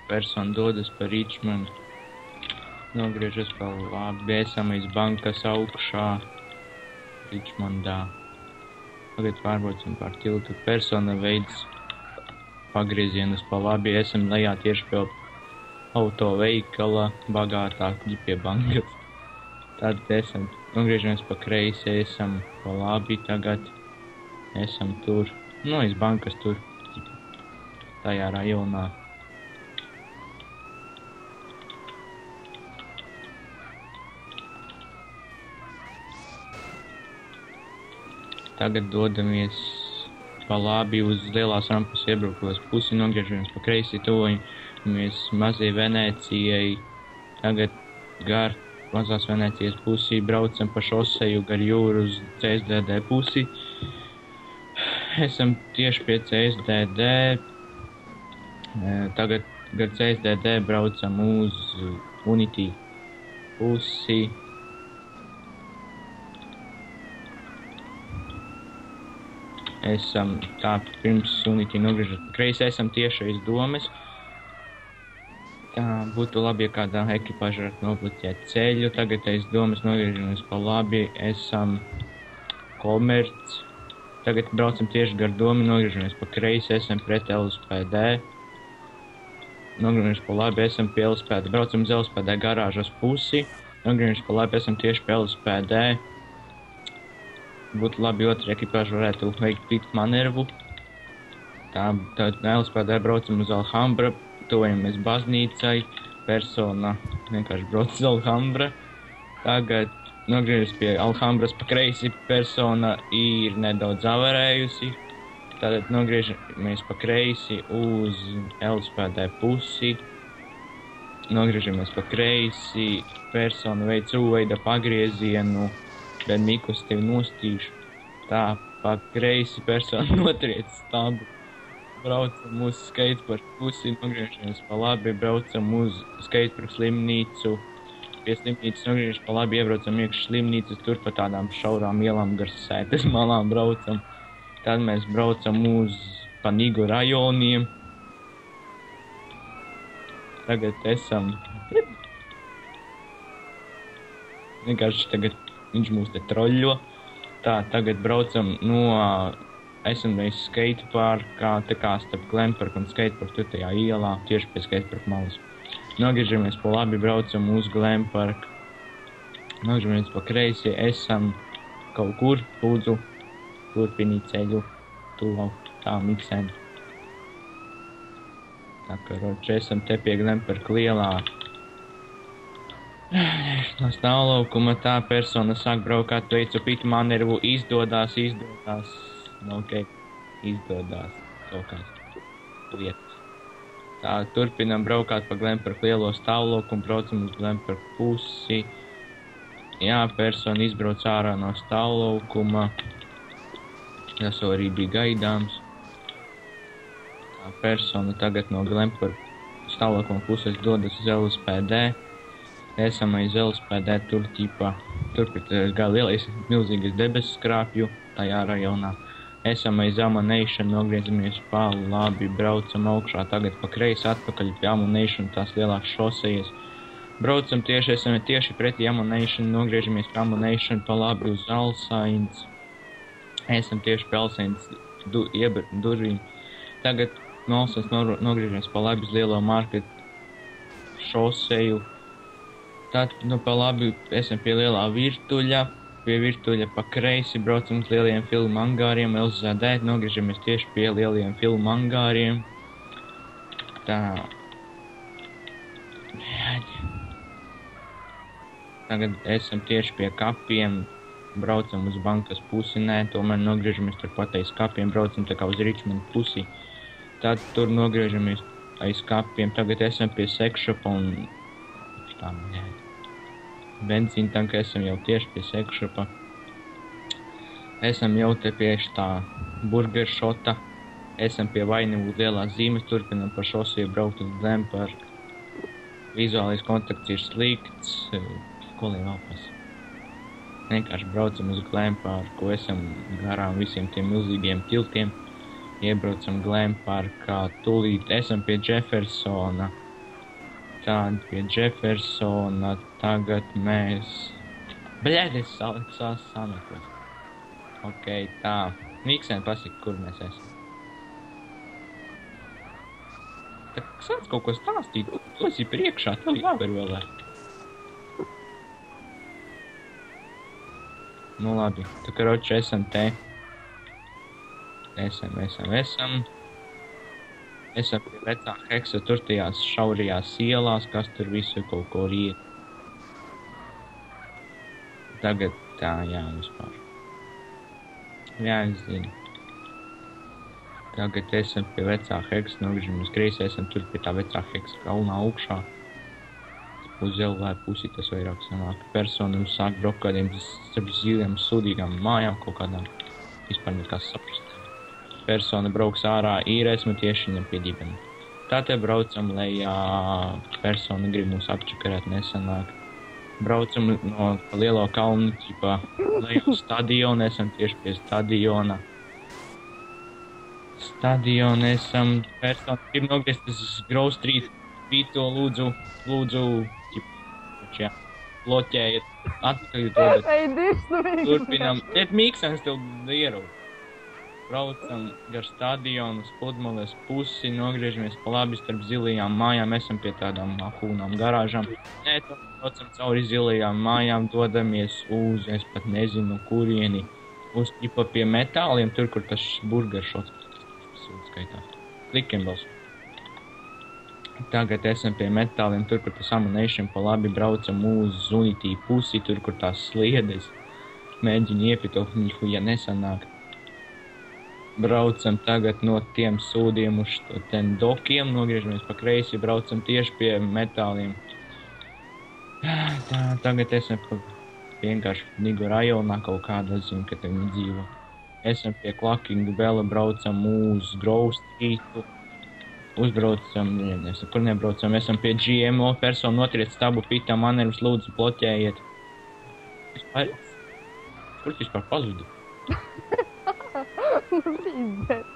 persona dodas pa Richmondu, nogriežas pa labi, esam aiz bankas augšā Richmondā. Tagad pārbraucam pār tiltu, persona veids pagriezienus pa labi, esam lejā tieši pie auto veikala, bagātāk pie bankas. Tad esam, nogriežamies pa kreisi, esam pa labi, tagad esam tur, aiz bankas tur, tajā rajonā. Tagad dodamies pa labi uz lielās rampas iebraukos pusi, nogriežamies pa kreisi, tuvojamies mazai Venēcijai. Tagad gar mazās Venēcijas pusi braucam pa šoseju gar jūru uz CSDD pusi. Esam tieši pie CSDD. Tagad gar CSDD braucam uz Unity pusi. Esam tā pirms Unity nogriežat pa kreisi, esam tieši aiz domes. Tā būtu labi, ja kādā ekipāža varētu nobloķēt ceļu. Tagad aiz domes nogriežamies pa labi, esam Komerc. Tagad braucam tieši gar domu, nogriežamies pa kreisi, esam pret LSPD. Nogriežamies pa labi, esam pie LSPD. Braucam uz LSPD garāžas pusi. Nogriežamies pa labi, esam tieši pie LSPD. Būtu labi, otra ekipāža varētu veikt pikt manervu. Tad LSPD braucam uz Alhambra, tuvojamies baznīcai. Persona vienkārši brauc uz Alhambra. Tagad nogriežas pie Alhambras pa kreisi, persona ir nedaudz avarējusi. Tātad nogriežamies pa kreisi uz LSPD pusi. Nogriežamies pa kreisi, persona veic U-veida pagriezienu. Bet Mikls tevi nostīšu. Tā, pa kreisi persona notriec stabu. Braucam uz skateparku pusi, nogriežamies pa labi, braucam uz skateparku slimnīcu. Pie slimnīcas nogriežamies pa labi, iebraucam iekš slimnīcas, tur pa tādām šaurām ielām gar sētas malām braucam. Tad mēs braucam uz Panigu rajoniem. Tagad esam... Vienkārši tagad viņš mūs te troļļo. Tā, tagad braucam no... Esam reiz skateparkā, tā kā starp Glenparku un skateparku, tur tajā ielā, tieši pie skateparku malas. Nogriežamies pa labi, braucam uz Glenparku. Nogriežamies pa kreisi, esam kaut kur, lūdzu, turpinīt ceļu, tuvāk, tā, miksēm. Tā kā roči, esam te pie Glenparku lielā. No stāvlaukuma tā persona sāk braukāt, veicu pitu manervu, izdodās. Ok, izdodās kaut kāds lietas. Tā, turpinam braukāt pa Glenparku lielo stāvlaukumu, braucam uz Glenparku pusi. Jā, persona izbrauc ārā no stāvlaukuma. Tas arī bija gaidāms. Tā, persona tagad no Glenparku stāvlaukuma puses dodas uz LSPD. Esam aiz LSPD, tur gāja lielais milzīgais debesu skrāpju tajā rajonā. Esam aiz Ammunition, nogriezamies pa labi, braucam augšā, tagad pa kreisi atpakaļ pie Ammunition, tās lielās šosejas. Braucam esam tieši pretī Ammunition, nogriežamies pie Ammunition pa labi uz Alsains. Esam tieši pie Alsains durvīm. Tagad no Alsains nogriežamies pa labi uz lielo marketu šoseju. Tad, pa labi, esam pie lielā virtuļa, pie virtuļa pa kreisi, braucam uz lieliem filmu angāriem, LZD, nogriežamies tieši pie lieliem filmu angāriem. Tā. Tagad esam tieši pie kapiem, braucam uz bankas pusi, tomēr nogriežamies turpat aiz kapiem, braucam tā kā uz Richmondu pusi. Tad tur nogriežamies aiz kapiem, tagad esam pie sekšopa un... Tā, benzīna tanka, esam jau tieši pie sekšopa. Esam jau te pie tā burgeršota. Esam pie Vainivu lielās zīmes, turpinam pa šosiju braukt uz Glenparku. Vizuālais kontakts ir slikts. Ko lai vēl pas? Vienkārši braucam uz Glenparku, esam garām visiem tiem milzīgiem tiltiem. Iebraucam Glenparkā, tūlīt esam pie Jeffersona. tādi pie Jeffersona, tagad mēs... Bļēd, es sametos. Ok, tā. Miksen, pasaka, kur mēs esam. Tā sāc kaut ko stāstīt, tu esi priekšā, tev jāver vēl ar. Nu labi, tu karoči esam te. Esam pie vecā Heksa tur tajās šaurajās ielās, kas tur visu kaut ko riet. Tagad tā, jā, vispār. Jā, es zinu. Tagad esam pie vecā Heksa, nogriežamies kreisi, esam tur pie tā vecā Heksa kalnā augšā. Uz zelvē pusi tas vairāk sanāk. Persona mums sāk braukt kādiem starp ziliem sūdīgām mājām kaut kādām. Vispār nekās saprast. Persona brauks ārā, esmu tieši viņam pie dibena. Tā te braucam lejā, persona grib mūs apčakarēt, nesanāk. Braucam no lielo kalnu, ķipā, lejā uz stadionu, esam tieši pie stadiona. Stadionu esam, persona grib nogriezt uz Grove Street, Vito lūdzu, ķipā, bloķējiet, atpakaļ dodat. Ej, dišnu Miksen! Turpinam, iet Miksens tev ieru. Braucam gar stadionu uz Pludmales pusi, nogriežamies pa labi starp zilajām mājām, esam pie tādām ahūnām garāžām. Nē, braucam cauri zilajām mājām, dodamies uz, es pat nezinu, kurieni, uz ķipa pie metāliem, tur, kur tas burgeršots, skaitā, Klikembels. Tagad esam pie metāliem, tur, kur tas ammunition pa labi, braucam uz Unity pusi, tur, kur tās sliedes, mēģinu iepitot, ja nesanāk. Braucam tagad no tiem sūdiem uz ten dokiem, nogriežamies pa kreisi, braucam tieši pie metāliem. Tā, tagad esam vienkārši Nigu rajonā kaut kādā, zinu, ka te viņi dzīvo. Esam pie Klakinga Bela, braucam uz Grove Streetu, uzbraucam, nezinu, kur nebraucam, esam pie GMO, personu notriec stabu pitā, manervus lūdzu bloķējiet. Kur vispār pazudu?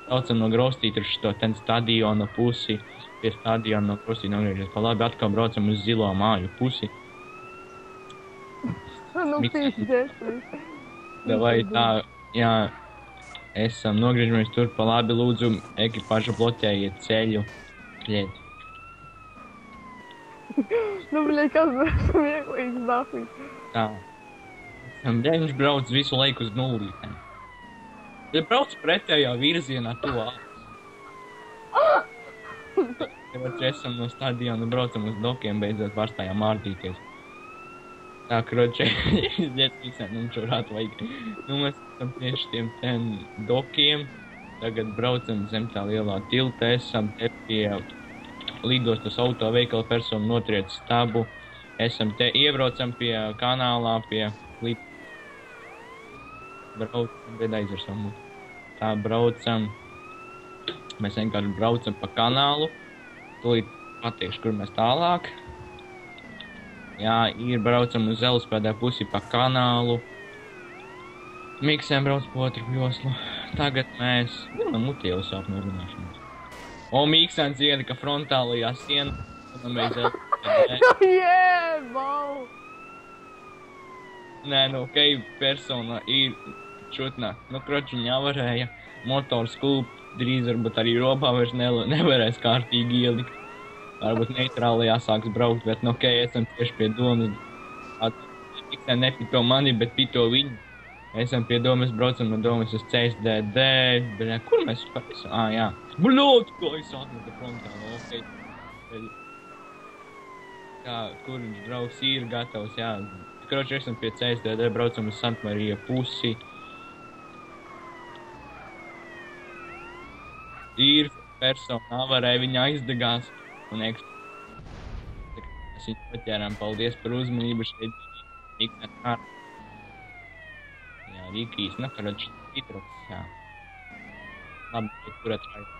Braucam no Grove Street uz šo ten stadiona pusi, pie stadiona no Grove Street nogriežies pa labi, atkal braucam uz zilo māju pusi. Nu, pīdēs. Davai tā, jā, esam nogriežamies tur pa labi, lūdzu, ekipāžu bloķējiet ceļu. Bļēd. Nu, bļēd, kas vieglīgs dafis. Tā. Bļēd, viņš brauc visu laiku uz nulītēm. Ja brauc pretējā virzienā, to Tev esam no stadiona, braucam uz dokiem, beidzot pārstājām mārdīties. Tā, kroče, mums šurāt vajag. Nu, mēs esam tieši tiem ten dokiem, tagad braucam zem tā lielā tilta, esam te pie lidostas autoveikala, personu notriec stabu, esam te, iebraucam pie kanālā, pie braucam, bet aizversam. Tā, braucam, mēs vienkārši braucam pa kanālu, tūlīt pateikšu, kur mēs tālāk. Jā, braucam uz Zeluspēdā pusi pa kanālu. Miksēm brauc pa otru joslu. Tagad mēs, mutī jau sāp no runāšanas. O, Miksēns ielika frontālajā sienā, un mēs Zeluspēdā. Jēbau! Nē, nu, ok, persona ir čutnā. Nu, kroči viņa varēja motors kūp, drīz varbūt arī robā vairs nevarēs kārtīgi ielikt. Varbūt neitrālajā sāks braukt, bet, nu, ok, esam tieši pie domas. Miksē nepito mani, bet pito viņu. Esam pie domas, braucam no domas uz CSDD. Bļā, kur mēs vispār esam? Jā. Bļūt, ko es atmetu frontālu, ok. Kā, kur viņš brauks, ir gatavs, jā. Kroči, esam pie CSDD, braucam uz Santmarija pusi. Ir persona avarē, viņa aizdegās. Un mēs viņu paķērām, paldies par uzmanību šeit. Jā, Rīkīs, nu, karoči, Pitroks, jā. Labi, tur atrājot.